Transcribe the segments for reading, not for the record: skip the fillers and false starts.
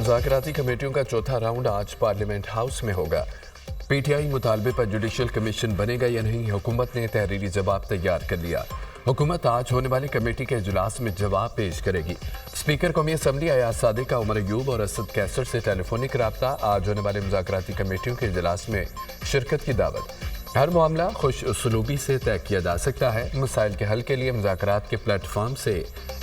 मुज़ाकराती कमेटियों का चौथा राउंड आज पार्लियामेंट हाउस में होगा। पीटीआई मुतालबे पर जुडिशल कमीशन बनेगा या नहीं, हुकूमत ने तहरीरी जवाब तैयार कर लिया। हुकूमत आज होने वाली कमेटी के इजलास में जवाब पेश करेगी। स्पीकर कौमी असम्बली अयाज सादिक का उमर अयूब और असद कैसर से टेलीफोनिक रब्ता। आज होने वाले मुज़ाकराती कमेटियों के इजलास में शिरकत की दावत। हर मामला खुश उसलूबी से तय किया जा सकता है। मसाइल के हल के लिए मुज़ाकरात के प्लेटफॉर्म से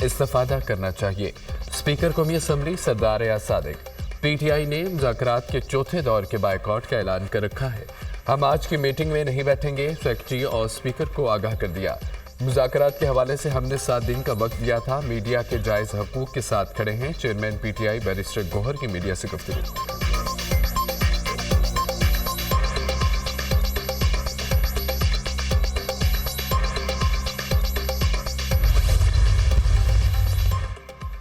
इस्तेफादा करना चाहिए। स्पीकर कौमी असम्बली सरदार अयाज सादिक। पीटीआई ने मुज़ाकरात के चौथे दौर के बायकॉट का ऐलान कर रखा है। हम आज की मीटिंग में नहीं बैठेंगे, सेक्रेटरी और स्पीकर को आगाह कर दिया। मुज़ाकरात के हवाले से हमने 7 दिन का वक्त दिया था। मीडिया के जायज़ हकूक़ के साथ खड़े हैं। चेयरमैन पीटीआई बैरिस्टर गौहर की मीडिया से गुफ्तगू।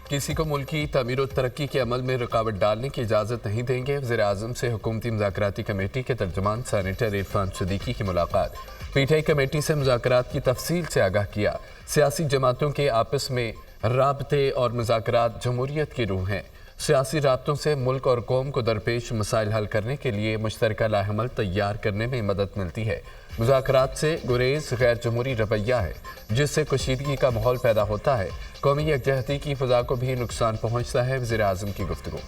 किसी को मुल्की तमीर और तरक्की के अमल में रुकावट डालने की इजाज़त नहीं देंगे। वज़ीर-ए-आज़म से हुकूमती मुज़ाकराती कमेटी के तर्जुमान सेनेटर इरफान सिद्दीकी की मुलाकात। पीटीआई कमेटी से मुज़ाकरात की तफसील से आगाह किया। सियासी जमातों के आपस में राबते और मुज़ाकरात जमहूरियत की रूह हैं। सियासी राबतों से मुल्क और कौम को दरपेश मसाइल हल करने के लिए मुश्तरका लाहमल तैयार करने में मदद मिलती है। मुज़ाकरात से गुरेज गैर जमहूरी रवैया है, जिससे कशीदगी का माहौल पैदा होता है। कौमी यकजहती की फ़ज़ा को भी नुकसान पहुँचता है। वज़ीर-ए-आज़म की गुफ्तगू।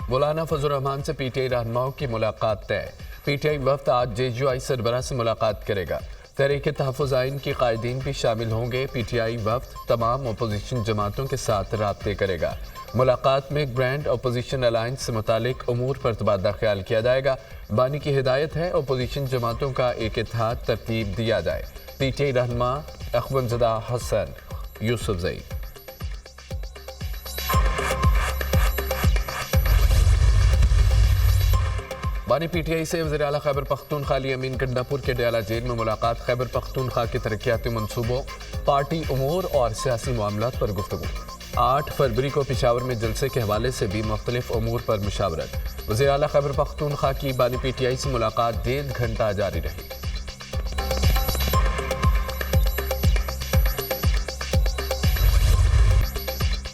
मौलाना फजल रहमान से पीटीआई रहनुमाओं की मुलाकात तय। पीटीआई वफ्द आज जेयूआई सरबराह से मुलाकात करेगा। तहरीक तहफ़्फ़ुज़ आइन के कायदीन भी शामिल होंगे। पीटीआई वफ्द तमाम अपोजिशन जमातों के साथ राब्ते करेगा। मुलाकात में ग्रैंड अपोजिशन अलायंस से मुतालिक उमूर पर तबादला ख्याल किया जाएगा। बानी की हिदायत है अपोजिशन जमातों का एक इत्तेहाद तरतीब दिया जाए। पीटीआई रहनुमा अखवंजदा हसन यूसुफजई। बानी पीटीआई से वज़ीर आला खैबर पख्तूनख्वा अली अमीन गंडापुर के डयाला जेल में मुलाकात। खैबर पख्तूनख्वा के तरक्याती मनसूबों, पार्टी उमूर और सियासी मामलात पर गुफ्तगू। 8 फरवरी को पेशावर में जलसे के हवाले से भी मुख्तलिफ उमूर पर मुशावरत। वज़ीर आला खैबर पख्तूनख्वा की बानी पीटीआई से मुलाकात 1.5 घंटा जारी रही।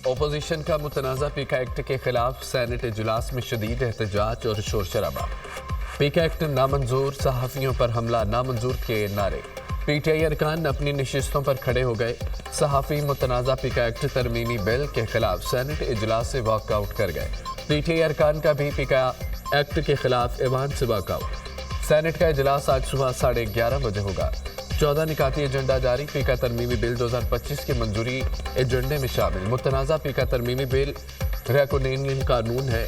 ओपोजिशन का मुतनाज़ा पीका एक्ट के खिलाफ सेनेट इजलास में शदीद एहतजाज और शोर शराबा। पीका एक्ट नामंजूर, सहाफ़ियों पर हमला नामंजूर के नारे। पीटीआई अरकान अपनी नशिस्तों पर खड़े हो गए। सहाफ़ी मुतनाज़ा पीका एक्ट तरमीमी बिल के खिलाफ सेनेट इजलास से वॉकआउट कर गए। पीटीआई अरकान का भी पीका एक्ट के खिलाफ ऐवान से वॉकआउट। सेनेट का इजलास आज सुबह 11:30 बजे होगा। 14 निकाती एजेंडा जारी। पीका तरमीमी बिल 2025 की मंजूरी एजेंडे में शामिल। मुतनाज़ा पीका तरमीमी बिल रेकोनेनियन कानून है।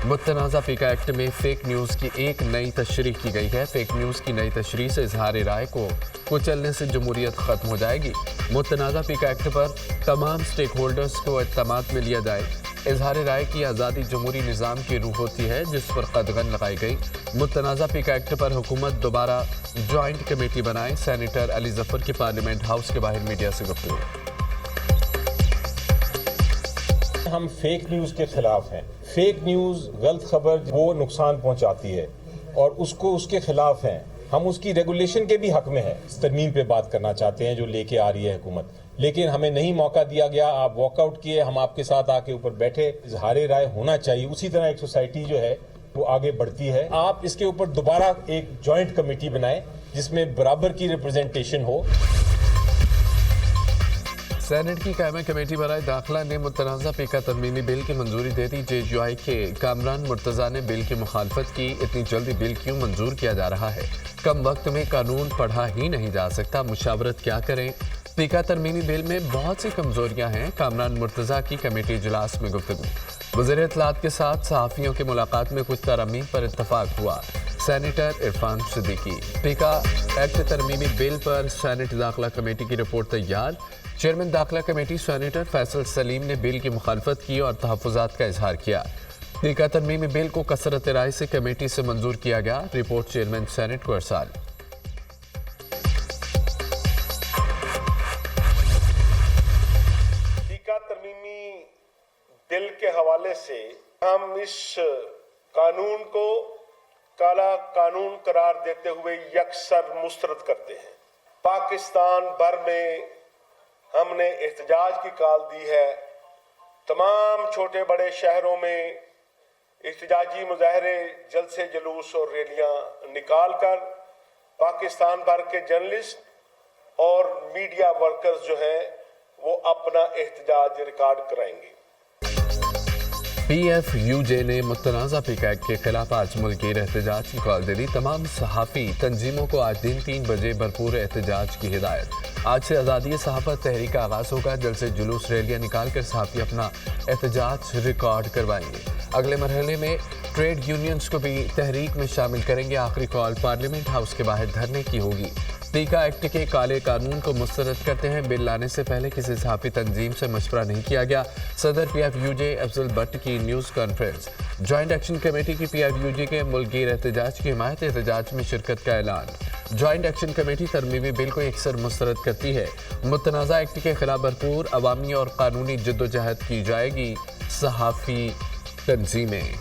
मुतनाज़ा पीका एक्ट में फेक न्यूज़ की एक नई तशरीह की गई है। फेक न्यूज़ की नई तशरीह से इजहार राय को कुचलने से जमहूरियत ख़त्म हो जाएगी। मुतनाज़ा पीका एक्ट पर तमाम स्टेक होल्डर्स को एतमाद में लिया जाए। इजहार राय की आज़ादी जमहूरी निज़ाम की रूह होती है, जिस पर कदगन लगाई गई। मुतनाज़ा पीका एक्ट पर हुकूमत दोबारा जॉइंट कमेटी बनाए। सेनेटर अली जफर की पार्लियामेंट हाउस के बाहर मीडिया से गुफ्तगू। हम फेक न्यूज़ के खिलाफ हैं। फेक न्यूज़, गलत खबर वो नुकसान पहुंचाती है और उसके खिलाफ हैं। हम उसकी रेगुलेशन के भी हक में हैं। इस तरमीम पे बात करना चाहते हैं जो लेके आ रही है हुकूमत, लेकिन हमें नहीं मौका दिया गया। आप वॉकआउट किए, हम आपके साथ आके ऊपर बैठे। इजहार राय होना चाहिए। उसी तरह एक सोसाइटी जो है वो आगे बढ़ती है। आप इसके ऊपर दोबारा एक जॉइंट कमेटी बनाएं जिसमें बराबर की रिप्रेजेंटेशन हो। सेनेट की कायमा कमेटी बराए दाखिला ने मुतनाज़ा पीका तरमीमी बिल की मंजूरी दे दी। जेयूआई के कामरान मुर्तज़ा ने बिल की मुखालफत की। इतनी जल्दी बिल क्यों मंजूर किया जा रहा है? कम वक्त में कानून पढ़ा ही नहीं जा सकता, मुशावरत क्या करें? पीका तरमीमी बिल में बहुत सी कमजोरियां हैं। कामरान मुर्तज़ा की कमेटी इजलास में गुफ्तगू। वज़ीर इत्तलात के साथ सहाफ़ियों की मुलाकात में कुछ तरमीम पर इत्तफाक हुआ। सेनेटर इरफान सिद्दीकी। पीका एक्ट तरमीमी बिल पर सेनेट दाखिला कमेटी की रिपोर्ट तैयार। चेयरमैन दाखिला कमेटी सेनेटर फैसल सलीम ने बिल की मुखालफत की और तहफ़्फ़ुज़ात का इजहार किया। पीका तरमीमी बिल को कसरत राय से कमेटी से मंजूर किया गया। रिपोर्ट चेयरमैन सेनेट को अरसाल। पीका तरमीमी बिल के हवाले से हम इस कानून को काला कानून करार देते हुए यकसर मुस्तरद करते हैं। पाकिस्तान भर में हमने एहतजाज की कॉल दी है। तमाम छोटे बड़े शहरों में एहतजाजी मुजाहरे, जलसे जुलूस और रैलियां निकाल कर पाकिस्तान भर के जर्नलिस्ट और मीडिया वर्कर्स जो हैं वो अपना एहतजाज रिकॉर्ड कराएंगे। PFUJ ने मुतनाज़ा पीक एक्ट के खिलाफ आज मुल्की एहतजाज की कॉल दे दी। तमाम सहाफ़ी तंजीमों को आज दिन 3 बजे भरपूर एहतजाज की हिदायत। आज से आज़ादी सहाफ़त तहरीक का आगाज़ होगा। जलसे जुलूस रैलियाँ निकाल कर सहाफ़ी अपना एहतजाज रिकॉर्ड करवाएंगे। अगले मरहले में ट्रेड यूनियंस को भी तहरीक में शामिल करेंगे। आखिरी कॉल पार्लियामेंट हाउस के बाहर धरने की होगी। पीका एक्ट के काले कानून को मुस्तरद करते हैं। बिल लाने से पहले किसी सहाफ़ी तंजीम से मशवरा नहीं किया गया। सदर PFUJ अफजल भट्ट की news conference. Joint action committee की PFUJ के मुल्की एहतजाज की हिमायत, एहतजाज में शिरकत का ऐलान। जॉइंट एक्शन कमेटी तरमीमी बिल को यकसर मुस्तरद करती है। मुतनाज़ा एक्ट के खिलाफ भरपूर अवामी और कानूनी जद्दोजहद की जाएगी। सहाफ़ी तंजीमें।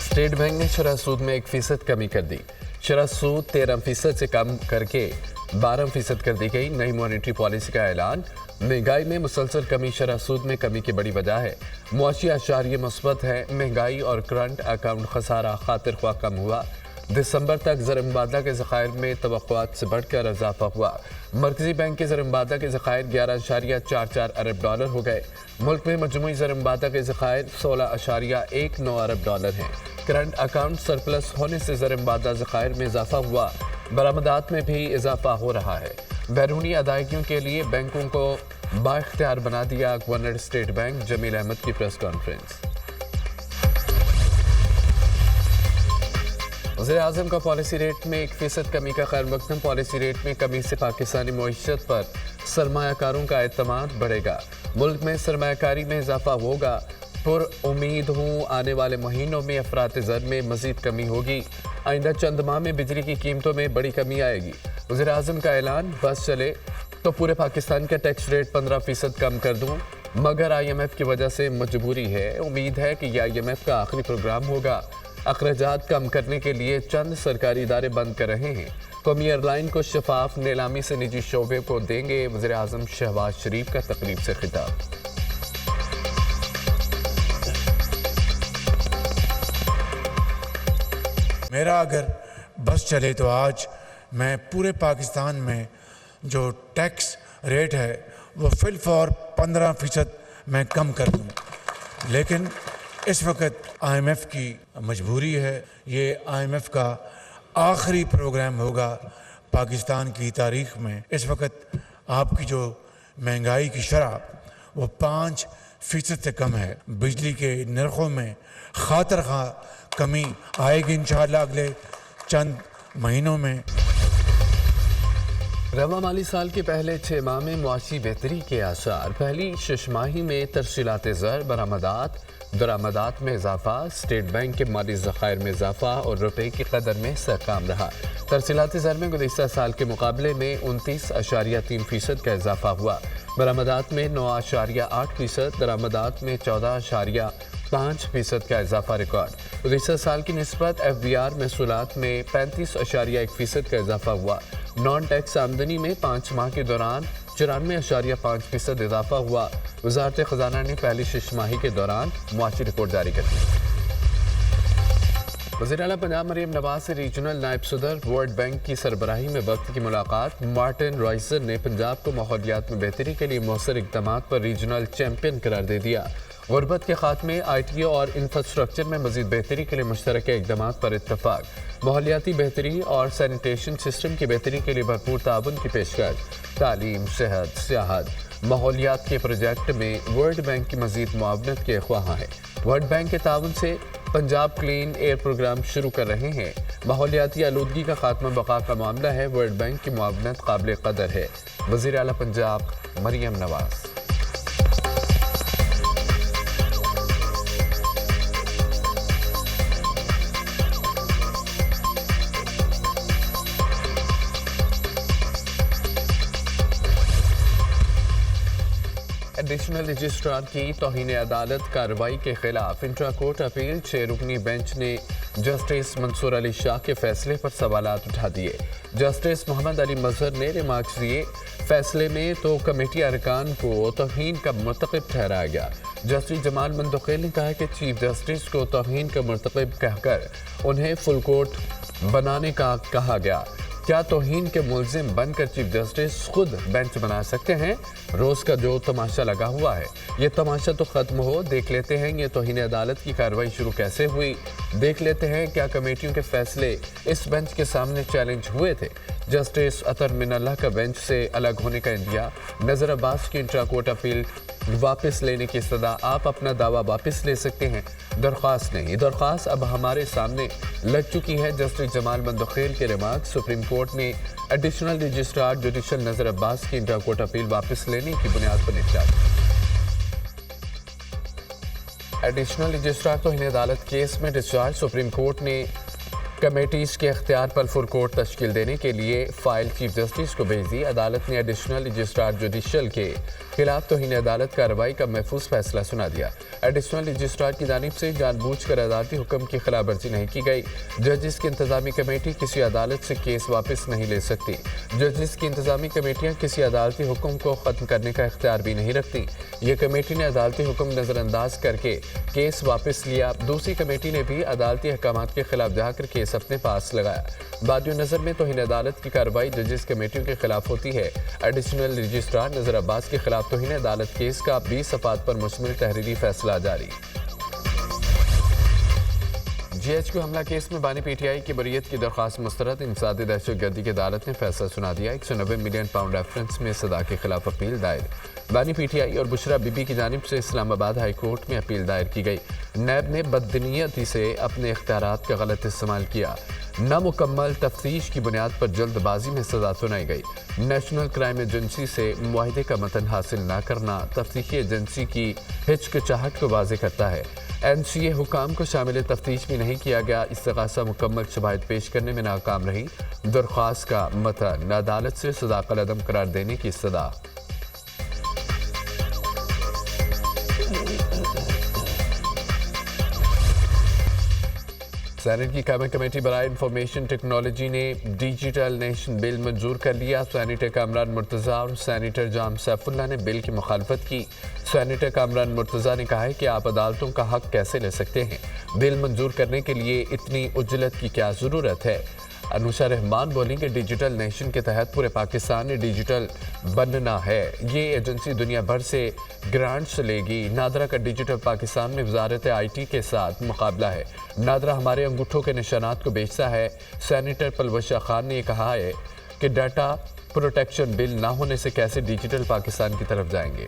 स्टेट बैंक ने शरह सूद में 1% कमी कर दी। शरह सूद 13% से कम करके 12% कर दी गई। नई मॉनेटरी पॉलिसी का ऐलान। महंगाई में मुसलसल कमी शरह सूद में कमी की बड़ी वजह है। मुआशी आशारिये मुस्बत है। महंगाई और करंट अकाउंट खसारा खातिर ख्वाह कम हुआ। दिसंबर तक ज़र मुबादला के ज़खायर में तवक्कुआत से बढ़कर इजाफा हुआ। मरकज़ी बैंक के ज़र मुबादला के ज़खायर 11.44 अरब डॉलर हो गए। मुल्क में मजमूई ज़र मुबादला के ज़खायर 16.19 अरब डॉलर हैं। करंट अकाउंट सरप्लस होने से ज़र मुबादला ज़खायर में इजाफा हुआ। बरामदात में भी इजाफा हो रहा है। बैरूनी अदायगियों के लिए बैंकों को बाइख्तियार बना दिया। Governor state bank Jameel Ahmad की प्रेस कॉन्फ्रेंस। वज़ीर-ए-आज़म का पॉलिसी रेट में 1% कमी का खैर मकदम। पॉलिसी रेट में कमी से पाकिस्तानी मईशत पर सरमायाकारों का एतमाद बढ़ेगा। मुल्क में सरमायाकारी में इजाफा होगा। पुर उम्मीद हूँ आने वाले महीनों में अफरात ज़र में मज़ीद कमी होगी। आइंदा चंद माह में बिजली की कीमतों में बड़ी कमी आएगी। वज़ीर-ए-आज़म का ऐलान, बस चले तो पूरे पाकिस्तान का टैक्स रेट 15% कम कर दूँ, मगर IMF की वजह से मजबूरी है। उम्मीद है कि यह IMF का आखिरी प्रोग्राम होगा। अखराजात कम करने के लिए चंद सरकारी इदारे बंद कर रहे हैं। कौमी एयरलाइन को शफाफ नीलामी से निजी शोबे को देंगे। वज़ीर-ए-आज़म शहबाज शरीफ का तकरीब से खिताब। मेरा अगर बस चले तो आज मैं पूरे पाकिस्तान में जो टैक्स रेट है वो फिलफौर 15% मैं कम कर दूँ, लेकिन इस वक्त IMF की मजबूरी है। ये IMF का आखिरी प्रोग्राम होगा पाकिस्तान की तारीख में। इस वक्त आपकी जो महंगाई की शरह वो 5% से कम है। बिजली के नरखों में खातर खा कमी आएगी इंशाअल्लाह अगले चंद महीनों में। रवा माली साल के पहले 6 माह में मुआशी बेहतरी के आसार। पहली शशमाही में तरसीलात ज़र, दरामदात में इजाफा, स्टेट बैंक के माली ज़खायर में इजाफा और रुपए की कदर में सहकाम रहा। तरसीलात ज़र में गुज़िश्ता साल के मुकाबले में 29.3% का इजाफा हुआ। बरामदात में 9.8%, दरामदात में 14.5% का इजाफा रिकॉर्ड। गुज़िश्ता साल की निस्बत FBR महसूलात में 35.1% का इजाफा हुआ। नॉन टैक्स आमदनी में 5 माह के दौरान 94.5% इजाफा हुआ। वज़ारत ख़ज़ाना ने पहली शशमाही के दौरान मुआशी रिपोर्ट जारी कर दी। वज़ीर आला पंजाब मरीम नवाज से रीजनल नायब सदर वर्ल्ड बैंक की सरबराही में वक्त की मुलाकात। मार्टिन रॉयसन ने पंजाब को माहौलियात में बेहतरी के लिए मौसर इक़दाम पर रीजनल चैम्पियन करार दे दिया। गुरबत के खात्मे, ITO और इंफ्रास्ट्रक्चर में मज़ीद बेहतरी के लिए मुश्तरका इक़दाम पर इत्तफाक। माहौलियाती बेहतरी और सैनिटेशन सिस्टम की बेहतरी के लिए भरपूर ताउन की पेशकश। तालीम, सेहत, सियाहत, माहौलियात के प्रोजेक्ट में वर्ल्ड बैंक की मज़ीद मुआवनत के ख्वाह हैं। वर्ल्ड बैंक के ताउन से पंजाब क्लीन एयर प्रोग्राम शुरू कर रहे हैं। माहौलियाती आलूदगी का खात्मा बका का मामला है। वर्ल्ड बैंक की मुआवनत काबिल कदर है। वज़ीर आला पंजाब मरीम नवाज। एडिशनल रजिस्ट्रार की तौहीन अदालत कार्रवाई के खिलाफ इंट्रा कोर्ट अपील 6 रुकनी बेंच ने जस्टिस मंसूर अली शाह के फैसले पर सवालात उठा दिए। जस्टिस मोहम्मद अली मजहर ने रिमार्क्स दिए। फैसले में तो कमेटी अरकान को तौहीन का मुर्तकब ठहराया गया। जस्टिस जमाल मंदोखेल ने कहा कि चीफ जस्टिस को तौहीन का मुर्तकब कहकर उन्हें फुल कोर्ट बनाने का कहा गया। क्या तौहीन के मुलजिम बनकर चीफ जस्टिस खुद बेंच बना सकते हैं? रोज का जो तमाशा लगा हुआ है, ये तमाशा तो खत्म हो। देख लेते हैं ये तौहीन अदालत की कार्रवाई शुरू कैसे हुई। देख लेते हैं क्या कमेटियों के फैसले इस बेंच के सामने चैलेंज हुए थे। जस्टिस अतर मिनल्लाह का बेंच से अलग होने का इंडिया। नजर अब्बास की इंट्रा कोर्ट अपील वापस लेने की इस्तदा। आप अपना दावा वापस ले सकते हैं, दरख्वास्त नहीं। दरख्वास्त अब हमारे सामने लग चुकी है। जस्टिस जमाल मंदोखेल के रिमार्क। सुप्रीम कोर्ट ने एडिशनल रजिस्ट्रार जुडिशल नजर अब्बास की इंट्रा कोर्ट अपील वापस लेने की बुनियाद पर निपटा। एडिशनल रजिस्ट्रार तौहीन अदालत केस में डिस्चार्ज। सुप्रीम कोर्ट ने कमेटीज के अख्तियार पर फुल कोर्ट तश्कील देने के लिए फाइल चीफ जस्टिस को भेज दी। अदालत ने एडिशनल रजिस्ट्रार जुडिशल के खिलाफ तौहीन अदालत कार्रवाई का महफूज फैसला सुना दिया। एडिशनल रजिस्ट्रार की जानिब से जानबूझकर अदालती हुक्म की खिलाफ वर्जी नहीं की गई। जजेस की इंतजामी कमेटी किसी अदालत से केस वापस नहीं ले सकती। जजेस की इंतजामी कमेटियाँ किसी अदालती हुक्म को ख़त्म करने का इख्तियार भी नहीं रखती। ये कमेटी ने अदालती हुक्म नज़रअंदाज करके केस वापस लिया। दूसरी कमेटी ने भी अदालती अहकामात के खिलाफ जाकर केस अपने पास लगाया। बादियो नज़र में तौहीन अदालत की कार्रवाई जजेस कमेटियों के खिलाफ होती है। एडिशनल रजिस्ट्रार नजर अब्बास के खिलाफ तौहीन अदालत केस का 20 सफ़ात पर मुश्तमिल तहरीरी फैसला जारी। GHQ हमला केस में बानी PTI की बरीयत की दरख्वास्त मुस्तरद। इंसदाद दहशतगर्दी की अदालत ने फैसला सुना दिया। 190 मिलियन पाउंड रेफरेंस में सदा के खिलाफ अपील दायर। बानी PTI और बुशरा बीबी की जानिब से इस्लामाबाद हाई कोर्ट में अपील दायर की गई। नैब ने बदनीयती से अपने इख्तियारात का गलत इस्तेमाल किया। नामुकम्मल तफ्तीश की बुनियाद पर जल्दबाजी में सजा सुनाई गई। नेशनल क्राइम एजेंसी से मुआहिदे का मतन हासिल न करना तफ्तीशी एजेंसी की हिचकिचाहट को वाज़ेह करता है। NCA हुकाम को शामिल तफ्तीश भी नहीं किया गया। इस्तिगासा मुकम्मल शवाहिद पेश करने में नाकाम रही। दरख्वास्त का मतन अदालत से सजा कलअदम करार देने की सदा। सेनेट की कायमी कमेटी बराए इंफॉर्मेशन टेक्नोलॉजी ने डिजिटल नेशन बिल मंजूर कर लिया। सेनेटर कामरान मुर्तज़ा और सेनेटर जाम सैफुल्लाह ने बिल की मुखालफत की। सेनेटर कामरान मुर्तज़ा ने कहा है कि आप अदालतों का हक कैसे ले सकते हैं। बिल मंजूर करने के लिए इतनी उजलत की क्या ज़रूरत है। अनुषा रहमान बोली कि डिजिटल नेशन के तहत पूरे पाकिस्तान ने डिजिटल बनना है। ये एजेंसी दुनिया भर से ग्रांट्स लेगी। नादरा का डिजिटल पाकिस्तान में वजारत IT के साथ मुकाबला है। नादरा हमारे अंगूठों के निशानात को बेचता है। सेनेटर पलवशा खान ने कहा है कि डाटा प्रोटेक्शन बिल ना होने से कैसे डिजिटल पाकिस्तान की तरफ जाएंगे।